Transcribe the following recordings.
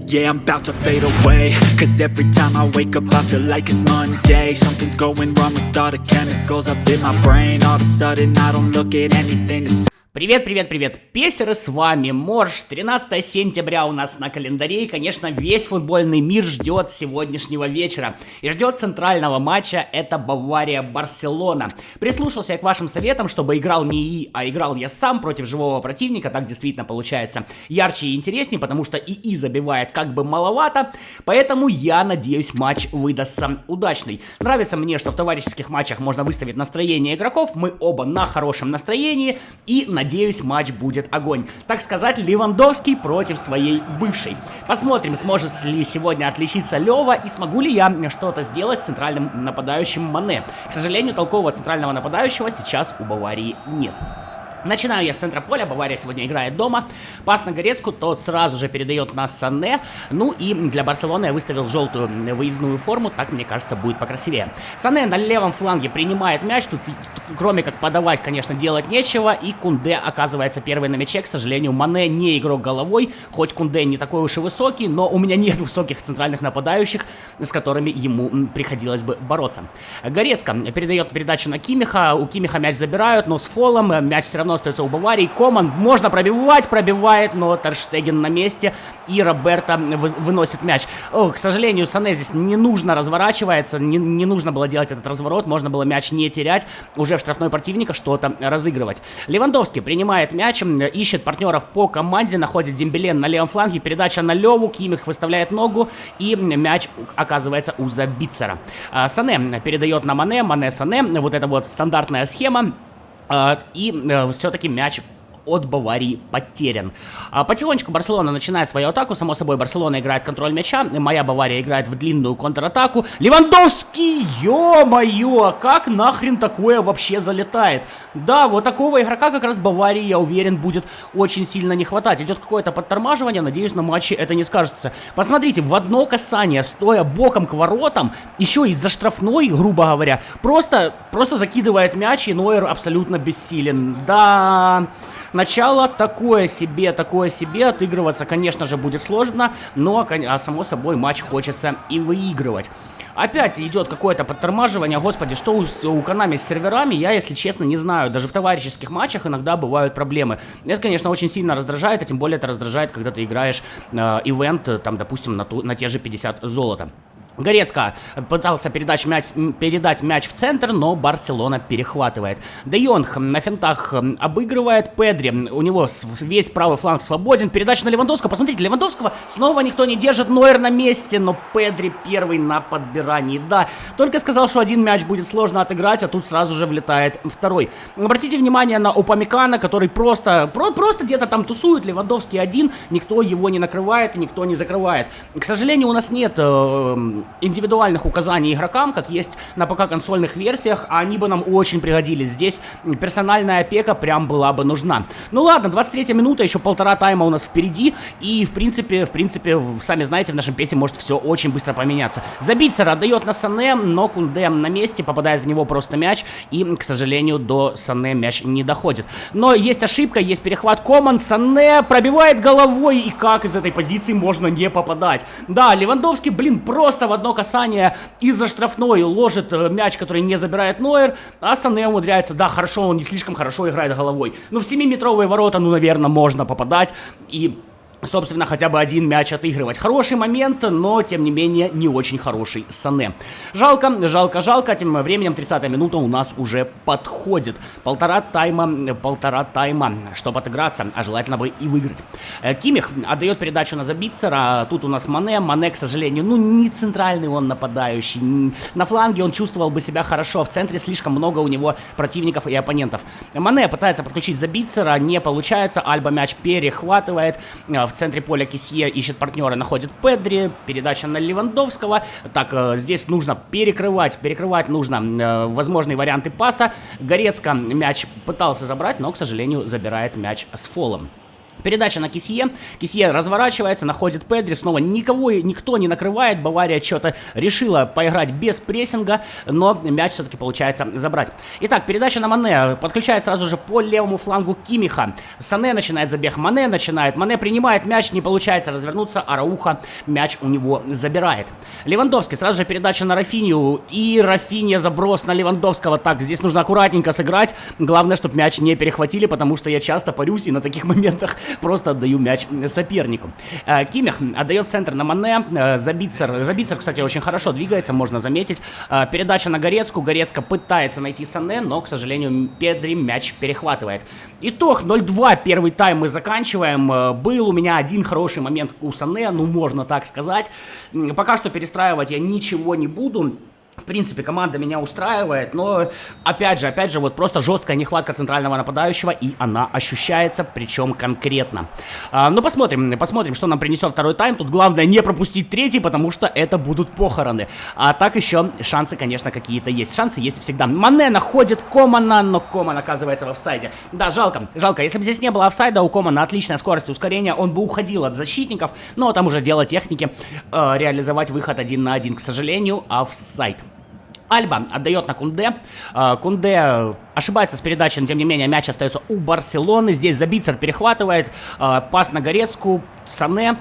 Yeah, I'm about to fade away. Cause every time I wake up I feel like it's Monday. Something's going wrong with all the chemicals up in my brain. All of a sudden I don't look at anything the same. Привет, привет, привет, песеры, с вами Морж, 13 сентября у нас на календаре, и, конечно, весь футбольный мир ждет сегодняшнего вечера, и ждет центрального матча, это Бавария-Барселона. Прислушался я к вашим советам, чтобы играл не ИИ, а играл я сам против живого противника, так действительно получается ярче и интереснее, потому что ИИ забивает как бы маловато, поэтому я надеюсь, матч выдастся удачный. Нравится мне, что в товарищеских матчах можно выставить настроение игроков, мы оба на хорошем настроении, и надеюсь, матч будет огонь. Так сказать, Левандовский против своей бывшей. Посмотрим, сможет ли сегодня отличиться Лева и смогу ли я что-то сделать с центральным нападающим Мане. К сожалению, толкового центрального нападающего сейчас у Баварии нет. Начинаю я с центра поля, Бавария сегодня играет дома. Пас на Горецку, тот сразу же передает на Сане. Ну и для Барселоны я выставил желтую выездную форму, так, мне кажется, будет покрасивее. Сане на левом фланге принимает мяч, тут кроме как подавать, конечно, делать нечего. И Кунде оказывается первый на мяче, к сожалению, Мане не игрок головой. Хоть Кунде не такой уж и высокий, но у меня нет высоких центральных нападающих, с которыми ему приходилось бы бороться. Горецка передает передачу на Кимиха, у Кимиха мяч забирают, но с фолом мяч все равно остается у Баварии. Коман можно пробивать, пробивает, но Тер Штеген на месте, и Роберто выносит мяч. К сожалению, Сане здесь не нужно разворачивается, не нужно было делать этот разворот, можно было мяч не терять, уже в штрафной противника что-то разыгрывать. Левандовский принимает мяч, ищет партнеров по команде, находит Дембеле на левом фланге, передача на Леву, Кимих выставляет ногу, и мяч оказывается у Забицера. Сане передает на Мане, Мане-Сане, вот это вот стандартная схема. И все-таки мяч от Баварии потерян. Потихонечку Барселона начинает свою атаку. Само собой, Барселона играет контроль мяча. Моя Бавария играет в длинную контратаку. Левандовский! Ё-моё! Как нахрен такое вообще залетает? Да, вот такого игрока как раз Баварии, я уверен, будет очень сильно не хватать. Идет какое-то подтормаживание. Надеюсь, на матче это не скажется. Посмотрите, в одно касание, стоя боком к воротам, еще из-за штрафной, грубо говоря, просто закидывает мяч, и Нойер абсолютно бессилен. Да... Начало такое себе, отыгрываться, конечно же, будет сложно, но, само собой, матч хочется и выигрывать. Опять идет какое-то подтормаживание, господи, что у Konami с серверами, я, если честно, не знаю, даже в товарищеских матчах иногда бывают проблемы. Это, конечно, очень сильно раздражает, а тем более это раздражает, когда ты играешь ивент, там, допустим, на те же 50 золота. Горецка пытался передать мяч в центр, но Барселона перехватывает. Де Йонг на финтах обыгрывает Педри. У него весь правый фланг свободен. Передача на Левандовского. Посмотрите, Левандовского снова никто не держит. Нойер на месте, но Педри первый на подбирании. Да, только сказал, что один мяч будет сложно отыграть, а тут сразу же влетает второй. Обратите внимание на Упамекана, который просто где-то там тусует. Левандовский один, никто его не накрывает и никто не закрывает. К сожалению, у нас нет индивидуальных указаний игрокам, как есть на ПК консольных версиях, а они бы нам очень пригодились. Здесь персональная опека прям была бы нужна. Ну ладно, 23-я минута, еще полтора тайма у нас впереди, и в принципе, сами знаете, в нашем песе может все очень быстро поменяться. Забицер отдает на Сане, но Кунде на месте, попадает в него просто мяч, и, к сожалению, до Сане мяч не доходит. Но есть ошибка, есть перехват Коман, Сане пробивает головой, и как из этой позиции можно не попадать? Да, Левандовский, блин, просто в одно касание из-за штрафной ложит мяч, который не забирает Нойер, а Сане умудряется, да, хорошо, он не слишком хорошо играет головой. Но в 7-метровые ворота, ну, наверное, можно попадать, и... собственно, хотя бы один мяч отыгрывать. Хороший момент, но, тем не менее, не очень хороший Сане. Жалко. Тем временем 30-я минута у нас уже подходит. Полтора тайма, чтобы отыграться, а желательно бы и выиграть. Кимих отдает передачу на Забицера. Тут у нас Мане, к сожалению, ну, не центральный он нападающий. На фланге он чувствовал бы себя хорошо. В центре слишком много у него противников и оппонентов. Мане пытается подключить Забицера, не получается. Альба мяч перехватывает. В центре поля Кисье ищет партнера, находит Педри, передача на Левандовского. Так, здесь нужно перекрывать нужно возможные варианты паса. Горецка мяч пытался забрать, но, к сожалению, забирает мяч с фолом. Передача на Кисье. Кисье разворачивается, находит Педри. Снова никто не накрывает. Бавария что-то решила поиграть без прессинга, но мяч все-таки получается забрать. Итак, передача на Мане. Подключает сразу же по левому флангу Кимиха. Сане начинает забег. Мане принимает мяч. Не получается развернуться. Арауха мяч у него забирает. Левандовский. Сразу же передача на Рафинью. И Рафинья заброс на Левандовского. Так, здесь нужно аккуратненько сыграть. Главное, чтобы мяч не перехватили, потому что я часто парюсь и на таких моментах просто отдаю мяч сопернику. Кимих отдает центр на Мане. Забицер, кстати, очень хорошо двигается, можно заметить. Передача на Горецку. Горецка пытается найти Сане, но, к сожалению, Педри мяч перехватывает. Итог 0-2. Первый тайм мы заканчиваем. Был у меня один хороший момент у Сане, ну, можно так сказать. Пока что перестраивать я ничего не буду. В принципе, команда меня устраивает, но, опять же, вот просто жесткая нехватка центрального нападающего, и она ощущается, причем конкретно. Ну, посмотрим, что нам принесет второй тайм. Тут главное не пропустить третий, потому что это будут похороны. А так еще шансы, конечно, какие-то есть. Шансы есть всегда. Мане находит Комана, но Коман оказывается в офсайде. Да, жалко. Если бы здесь не было офсайда, у Комана отличная скорость ускорения, он бы уходил от защитников, но там уже дело техники реализовать выход 1 на 1. К сожалению, офсайд. Альба отдает на Кунде. Кунде ошибается с передачей, но тем не менее мяч остается у Барселоны. Здесь Забицер перехватывает. Пас на Горецку. Сане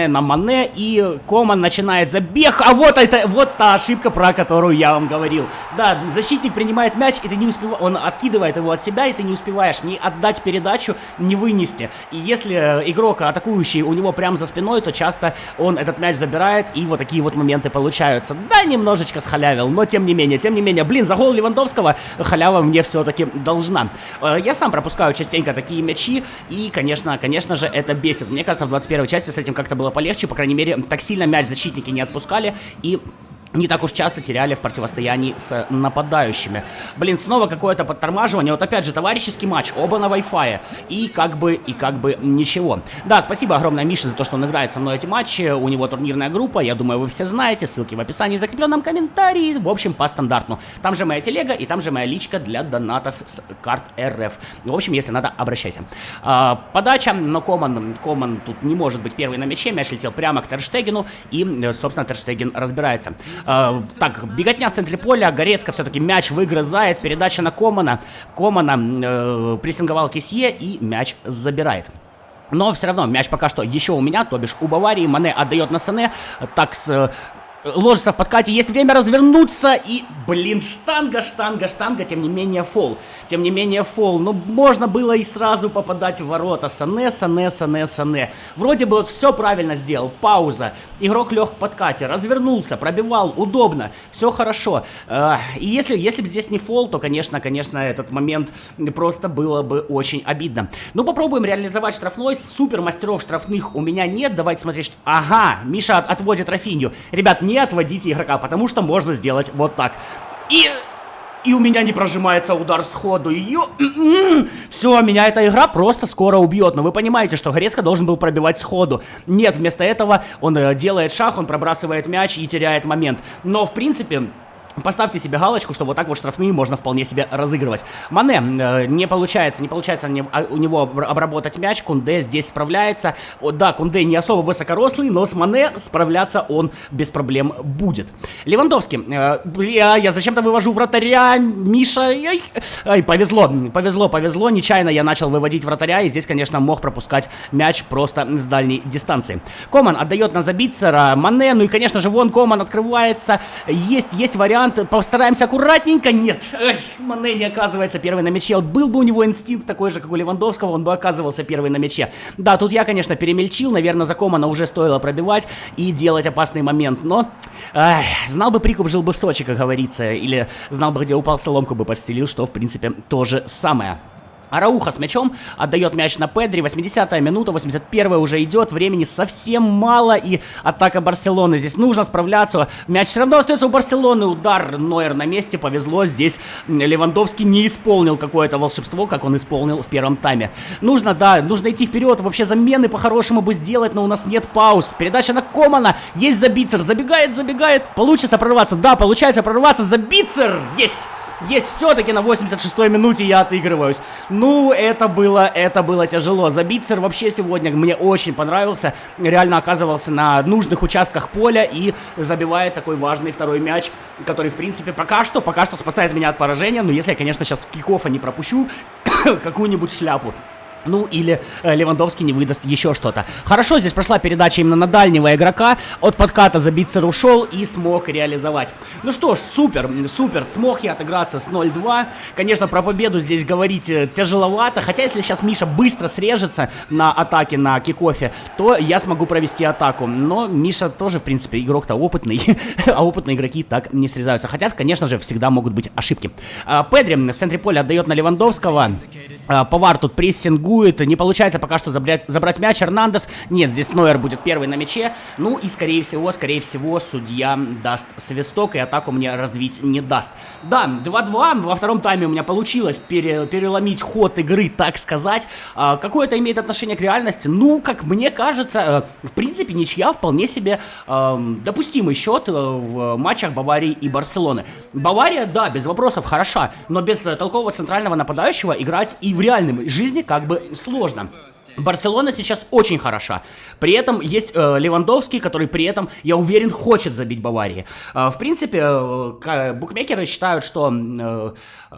на Мане, и Коман начинает забег, а вот та ошибка, про которую я вам говорил. Да, защитник принимает мяч, и ты не успеваешь, он откидывает его от себя, и ты не успеваешь ни отдать передачу, ни вынести. И если игрок атакующий у него прямо за спиной, то часто он этот мяч забирает, и вот такие вот моменты получаются. Да, немножечко схалявил, но тем не менее, блин, за гол Левандовского халява мне все-таки должна. Я сам пропускаю частенько такие мячи, и, конечно же, это бесит. Мне кажется, в 21-й части с этим как-то было полегче, по крайней мере, так сильно мяч защитники не отпускали и не так уж часто теряли в противостоянии с нападающими. Блин, снова какое-то подтормаживание. Вот опять же, товарищеский матч, оба на Wi-Fi. И как бы ничего. Да, спасибо огромное Мише за то, что он играет со мной эти матчи. У него турнирная группа, я думаю, вы все знаете. Ссылки в описании, закрепленном комментарии. В общем, по стандарту. Там же моя телега и там же моя личка для донатов с карт РФ. В общем, если надо, обращайся. Подача, но Коман тут не может быть первый на мяче. Мяч летел прямо к Терштегену. И, собственно, Терштеген разбирается. Так, беготня в центре поля. Горецка все-таки мяч выгрызает. Передача на Комана. Прессинговал Кисье и мяч забирает. Но все равно мяч пока что еще у меня, то бишь у Баварии. Мане отдает на Сане. Так, ложится в подкате, есть время развернуться и, блин, штанга, тем не менее фол. Ну, можно было и сразу попадать в ворота. Сане. Вроде бы вот все правильно сделал, пауза, игрок лег в подкате, развернулся, пробивал, удобно, все хорошо. И если бы здесь не фол, то, конечно, этот момент просто было бы очень обидно. Ну, попробуем реализовать штрафной. Супер мастеров штрафных у меня нет, давайте смотреть. Ага, Миша отводит Рафинью. Ребят, не отводите игрока, потому что можно сделать вот так. И у меня не прожимается удар сходу. Все, меня эта игра просто скоро убьет. Но вы понимаете, что Горецка должен был пробивать сходу. Нет, вместо этого он делает шаг, он пробрасывает мяч и теряет момент. Но, в принципе, поставьте себе галочку, что вот так вот штрафные можно вполне себе разыгрывать. Мане не получается у него обработать мяч. Кунде здесь справляется. Да, Кунде не особо высокорослый, но с Мане справляться он без проблем будет. Левандовский. Я зачем-то вывожу вратаря. Миша. Повезло. Нечаянно я начал выводить вратаря, и здесь, конечно, мог пропускать мяч просто с дальней дистанции. Коман отдает на Забицера. Мане, ну и, конечно же, вон Коман открывается. Есть вариант. Постараемся аккуратненько. Нет, Мане не оказывается первый на мяче. Вот был бы у него инстинкт такой же, как у Левандовского, он бы оказывался первый на мяче. Да, тут я, конечно, перемельчил. Наверное, за Комана уже стоило пробивать и делать опасный момент. Но знал бы прикуп, жил бы в Сочи, как говорится. Или знал бы, где упал, соломку бы подстелил, что, в принципе, то же самое. Арауха с мячом отдает мяч на Педри. 80-я минута, 81-я уже идет. Времени совсем мало. И атака Барселоны. Здесь нужно справляться. Мяч все равно остается у Барселоны. Удар. Нойер на месте. Повезло. Здесь Левандовский не исполнил какое-то волшебство, как он исполнил в первом тайме. Нужно идти вперед. Вообще замены по-хорошему бы сделать, но у нас нет пауз. Передача на Комана. Есть Забицер. Забегает. Получится прорваться. Да, получается прорваться. Забицер. Есть. Есть, все-таки на 86-й минуте я отыгрываюсь. Ну, это было тяжело. Забитцер вообще сегодня мне очень понравился. Реально оказывался на нужных участках поля и забивает такой важный второй мяч, который, в принципе, пока что спасает меня от поражения. Но если я, конечно, сейчас кикофа не пропущу, какую-нибудь шляпу. Ну, или Левандовский не выдаст еще что-то. Хорошо, здесь прошла передача именно на дальнего игрока. От подката Забитцер ушел и смог реализовать. Ну что ж, супер, смог я отыграться с 0-2. Конечно, про победу здесь говорить тяжеловато. Хотя, если сейчас Миша быстро срежется на атаке, на кикофе, то я смогу провести атаку. Но Миша тоже, в принципе, игрок-то опытный. А опытные игроки так не срезаются. Хотя, конечно же, всегда могут быть ошибки. Педри в центре поля отдает на Левандовского. Повар тут прессингует, не получается пока что забрать мяч. Эрнандес, нет, здесь Нойер будет первый на мяче. Ну и скорее всего судья даст свисток и атаку мне развить не даст. Да, 2-2, во втором тайме у меня получилось переломить ход игры, так сказать. Какое это имеет отношение к реальности? Ну, как мне кажется, в принципе, ничья вполне себе допустимый счет в матчах Баварии и Барселоны. Бавария, да, без вопросов хороша, но без толкового центрального нападающего играть и в реальной жизни как бы сложно. Барселона сейчас очень хороша. При этом есть Левандовский, который при этом, я уверен, хочет забить Баварии. В принципе, букмекеры считают, что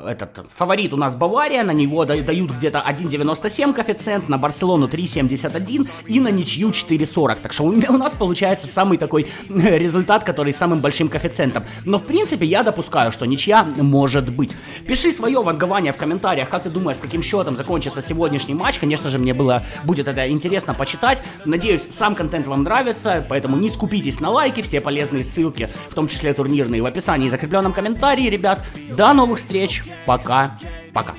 этот фаворит у нас Бавария, на него дают где-то 1,97 коэффициент, на Барселону 3,71 и на ничью 4,40. Так что у нас получается самый такой результат, который с самым большим коэффициентом. Но в принципе я допускаю, что ничья может быть. Пиши свое вангование в комментариях, как ты думаешь, с каким счетом закончится сегодняшний матч. Конечно же, мне будет это интересно почитать. Надеюсь, сам контент вам нравится, поэтому не скупитесь на лайки, все полезные ссылки, в том числе турнирные, в описании и закрепленном комментарии, ребят. До новых встреч, пока-пока.